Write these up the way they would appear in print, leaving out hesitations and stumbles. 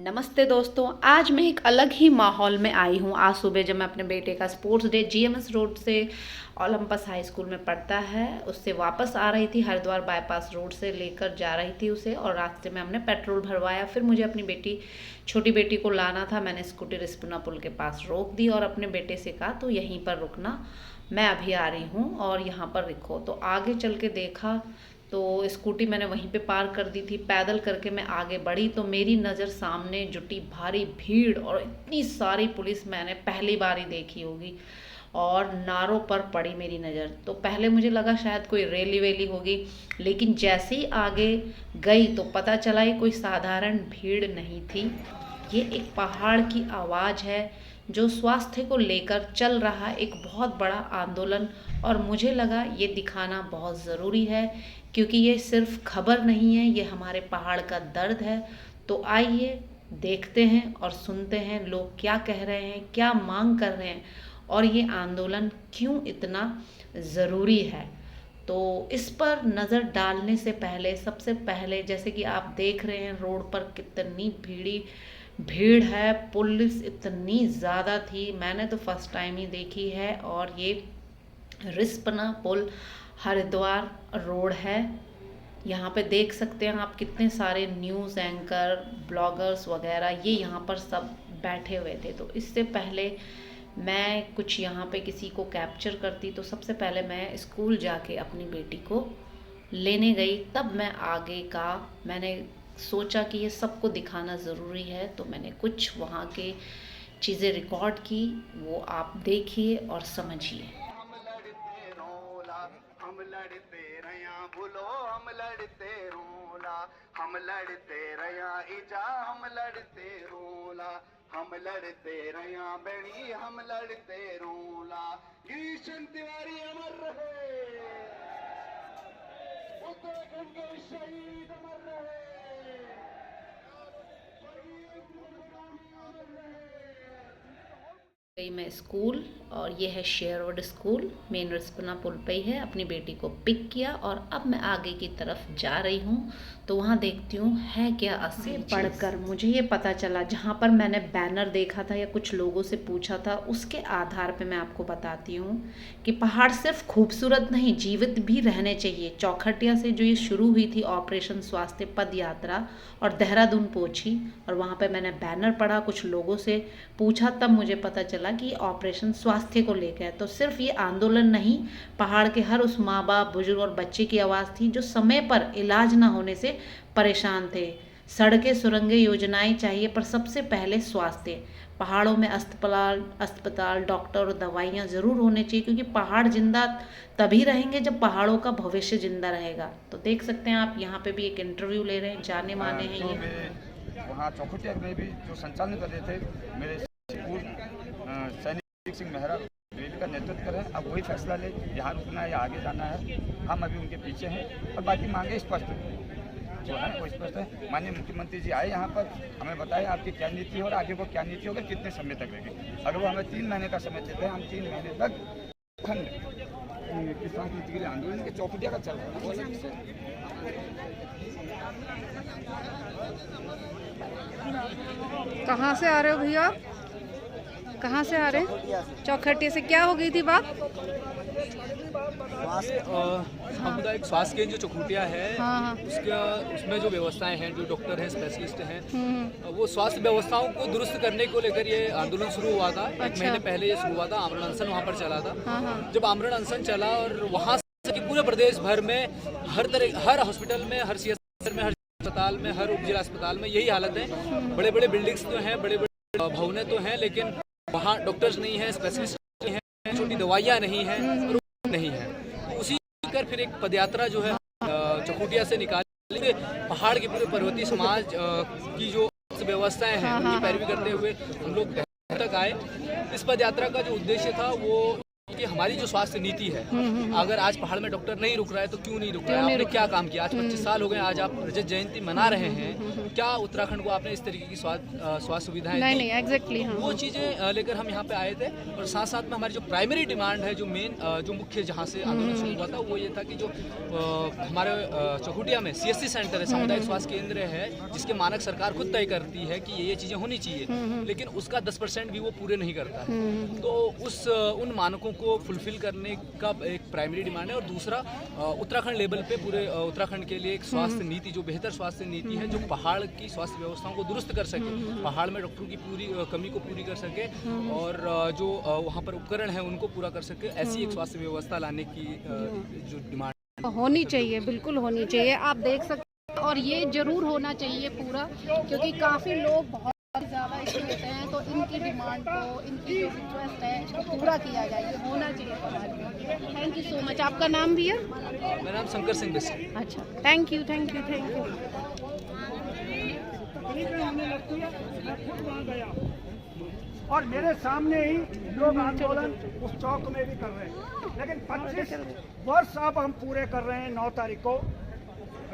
नमस्ते दोस्तों, आज मैं एक अलग ही माहौल में आई हूँ। आज सुबह जब मैं अपने बेटे का स्पोर्ट्स डे जीएमएस रोड से ओलंपस हाई स्कूल में पढ़ता है उससे वापस आ रही थी, हरिद्वार बाईपास रोड से लेकर जा रही थी उसे, और रास्ते में हमने पेट्रोल भरवाया। फिर मुझे अपनी छोटी बेटी को लाना था। मैंने स्कूटी रिस्पना पुल के पास रोक दी और अपने बेटे से कहा तो यहीं पर रुकना, मैं अभी आ रही हूँ और यहाँ पर रुको। तो आगे चल के देखा तो स्कूटी मैंने वहीं पे पार्क कर दी थी। पैदल करके मैं आगे बढ़ी तो मेरी नज़र सामने जुटी भारी भीड़, और इतनी सारी पुलिस मैंने पहली बार ही देखी होगी, और नारों पर पड़ी मेरी नज़र। तो पहले मुझे लगा शायद कोई रैली वैली होगी, लेकिन जैसे ही आगे गई तो पता चला ये कोई साधारण भीड़ नहीं थी। ये एक पहाड़ की आवाज़ है जो स्वास्थ्य को लेकर चल रहा एक बहुत बड़ा आंदोलन, और मुझे लगा ये दिखाना बहुत ज़रूरी है क्योंकि ये सिर्फ खबर नहीं है, ये हमारे पहाड़ का दर्द है। तो आइए देखते हैं और सुनते हैं लोग क्या कह रहे हैं, क्या मांग कर रहे हैं, और ये आंदोलन क्यों इतना ज़रूरी है। तो इस पर नज़र डालने से पहले, सबसे पहले जैसे कि आप देख रहे हैं रोड पर कितनी भीड़ है, पुलिस इतनी ज़्यादा थी, मैंने तो फर्स्ट टाइम ही देखी है। और ये रिस्पना पुल हरिद्वार रोड है। यहाँ पे देख सकते हैं आप कितने सारे न्यूज़ एंकर, ब्लॉगर्स वगैरह ये यहाँ पर सब बैठे हुए थे। तो इससे पहले मैं कुछ यहाँ पे किसी को कैप्चर करती तो सबसे पहले मैं स्कूल जाके अपनी बेटी को लेने गई, तब मैं आगे का मैंने सोचा कि ये सबको दिखाना ज़रूरी है। तो मैंने कुछ वहाँ के चीज़ें रिकॉर्ड की, वो आप देखिए और समझिए। हम लड़ते रया भूलो, हम लड़ते रोला, हम लड़ते रया इजा, हम लड़ते रोला, हम लड़ते रया बेड़ी, हम लड़ते रोला। गिरीशन तिवारी अमर रहे, उत्तराखंड के शहीद अमर रहे, गई मैं स्कूल, और ये है शेयरवुड स्कूल, मेन रिस्पना पुल पे ही है। अपनी बेटी को पिक किया और अब मैं आगे की तरफ जा रही हूँ। तो वहाँ देखती हूँ है क्या असली पढ़कर मुझे ये पता चला, जहाँ पर मैंने बैनर देखा था या कुछ लोगों से पूछा था उसके आधार पे मैं आपको बताती हूँ कि पहाड़ सिर्फ खूबसूरत नहीं, जीवित भी रहने चाहिए। चौखटिया से जो ये शुरू हुई थी ऑपरेशन स्वास्थ्य पद यात्रा, और देहरादून पहुँची, और वहाँ पे मैंने बैनर पढ़ा, कुछ लोगों से पूछा, तब मुझे पता चला कि ऑपरेशन स्वास्थ्य को लेकर है। तो सिर्फ ये आंदोलन नहीं, पहाड़ के हर उस माँ बाप, बुजुर्ग और बच्चे की आवाज़ थी जो समय पर इलाज ना होने से परेशान थे। सड़कें, सुरंगें, योजनाएं चाहिए, पर सबसे पहले स्वास्थ्य। पहाड़ों में अस्पताल, डॉक्टर और दवाइयाँ ज़रूर होने चाहिए, क्योंकि पहाड़ जिंदा तभी रहेंगे जब पहाड़ों का भविष्य जिंदा रहेगा। तो देख सकते हैं आप, यहाँ पे भी एक इंटरव्यू ले रहे हैं, जाने माने हैं ये। वहाँ चौखटिया में भी जो संचालन कर रहे थे मेरे सैनिक सिंह मेहरा, रैली का नेतृत्व कर रहे हैं। अब वही फैसला ले, यहाँ रुकना है या आगे जाना है, हम अभी उनके पीछे हैं। और बाकी मांगे स्पष्ट जो है वो स्पष्ट है। माननीय मुख्यमंत्री जी आए यहाँ पर, हमें बताएं आपकी क्या नीति है और आगे वो क्या नीति होगा, कितने समय तक रहेगी। अगर वो हमें 3 महीने का समय देते हैं, हम 3 महीने तक किसान नीति के लिए आंदोलन के चौखटिया का चल रहा है। कहाँ से आ रहे हो भैया? कहाँ से आ रहे हैं? चौखटिया से। क्या हो गई थी बात? सामुदायिक स्वास्थ्य केंद्र जो चौखटिया है, हाँ। उसमें जो व्यवस्थाएं हैं, जो डॉक्टर हैं, स्पेशलिस्ट हैं, वो स्वास्थ्य व्यवस्थाओं को दुरुस्त करने को लेकर ये आंदोलन शुरू हुआ था। एक महीने पहले ये शुरू हुआ था, आमरण अनशन वहाँ पर चला था। जब आमरण अनशन चला और वहाँ से पूरे प्रदेश भर में हर हॉस्पिटल में, हर सीएचसी में, हर अस्पताल में, हर उप जिला अस्पताल में यही हालत है। बड़े बड़े बिल्डिंग्स तो हैं, बड़े बड़े भवनें तो हैं, लेकिन वहाँ डॉक्टर्स नहीं है, स्पेशलिस्ट नहीं है, छोटी दवाइयाँ नहीं है, नहीं है। उसी कर फिर एक पदयात्रा जो है चौखटिया से निकाली, पहाड़ के पूरे पर्वतीय समाज की जो व्यवस्थाएं हैं उनकी पैरवी करते हुए हम लोग तक आए। इस पदयात्रा का जो उद्देश्य था वो कि हमारी जो स्वास्थ्य नीति है, अगर आज पहाड़ में डॉक्टर नहीं रुक रहा है तो क्यों नहीं रुक रहा है? आपने क्या काम किया? आज 25 साल हो गए, आज आप रजत जयंती मना रहे हैं, क्या उत्तराखंड को आपने इस तरीके की स्वास्थ्य सुविधाएं दी? नहीं एग्जैक्टली हाँ। वो चीज़ें लेकर हम यहाँ पे आए थे, और साथ साथ में हमारी जो प्राइमरी डिमांड है, जो मेन जो मुख्य जहाँ से आंदोलन शुरू हुआ था, वो ये था कि जो हमारे चौखुटिया में CSC सेंटर है, सामुदायिक स्वास्थ्य केंद्र है, जिसके मानक सरकार खुद तय करती है कि ये चीज़ें होनी चाहिए, लेकिन उसका 10% भी वो पूरे नहीं करता है। तो उन मानकों को फुलफिल करने का एक प्राइमरी डिमांड है, और दूसरा उत्तराखंड लेवल पे पूरे उत्तराखंड के लिए एक स्वास्थ्य नीति, जो बेहतर स्वास्थ्य नीति है, जो पहाड़ की स्वास्थ्य व्यवस्थाओं को दुरुस्त कर सके, पहाड़ में डॉक्टरों की पूरी कमी को पूरी कर सके, और जो वहाँ पर उपकरण है उनको पूरा कर सके, ऐसी एक स्वास्थ्य व्यवस्था लाने की जो डिमांड होनी चाहिए, बिल्कुल होनी चाहिए। आप देख सकते हैं, और ये जरूर होना चाहिए पूरा, क्योंकि काफ़ी लोग बहुत ज़्यादा इशू होते हैं, तो इनकी डिमांड को, इनकी जो रिक्वेस्ट है, इसको पूरा किया जाए, ये होना चाहिए। Thank you so much. आपका नाम भी है? मेरा नाम शंकर सिंह बिस्से। अच्छा, thank you thank you thank you. और मेरे सामने ही लोग आंदोलन उस चौक में भी कर रहे हैं, लेकिन 25 वर्ष अब हम पूरे कर रहे हैं। 9 तारीख को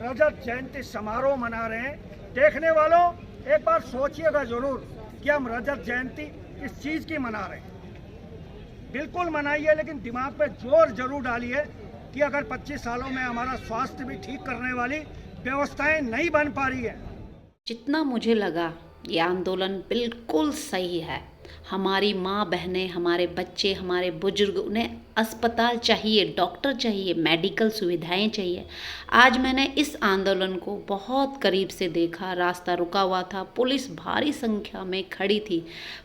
रजत जयंती समारोह मना रहे हैं। देखने वालों, एक बार सोचिएगा जरूर कि हम रजत जयंती किस चीज़ की मना रहे हैं। बिल्कुल मनाइए, लेकिन दिमाग पे जोर जरूर डालिए कि अगर 25 सालों में हमारा स्वास्थ्य भी ठीक करने वाली व्यवस्थाएं नहीं बन पा रही है। जितना मुझे लगा ये आंदोलन बिल्कुल सही है। हमारी माँ बहनें, हमारे बच्चे, हमारे बुजुर्ग, उन्हें अस्पताल चाहिए, डॉक्टर चाहिए, मेडिकल सुविधाएं चाहिए। आज मैंने इस आंदोलन को बहुत करीब से देखा। रास्ता रुका हुआ था, पुलिस भारी संख्या में खड़ी थी,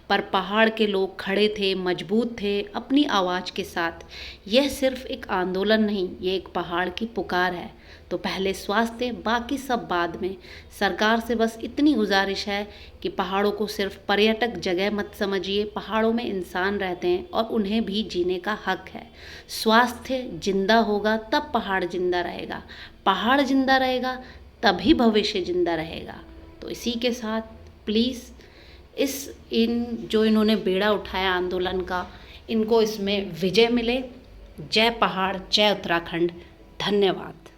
पर पहाड़ के लोग खड़े थे, मजबूत थे अपनी आवाज़ के साथ। यह सिर्फ एक आंदोलन नहीं, ये एक पहाड़ की पुकार है। तो पहले स्वास्थ्य, बाकी सब बाद में। सरकार से बस इतनी गुजारिश है कि पहाड़ों को सिर्फ पर्यटक जगह मत समझिए। पहाड़ों में इंसान रहते हैं और उन्हें भी जीने का हक है। स्वास्थ्य जिंदा होगा तब पहाड़ जिंदा रहेगा, पहाड़ जिंदा रहेगा तभी भविष्य जिंदा रहेगा। तो इसी के साथ प्लीज़ जो इन्होंने बेड़ा उठाया आंदोलन का, इनको इसमें विजय मिले। जय पहाड़, जय उत्तराखंड। धन्यवाद।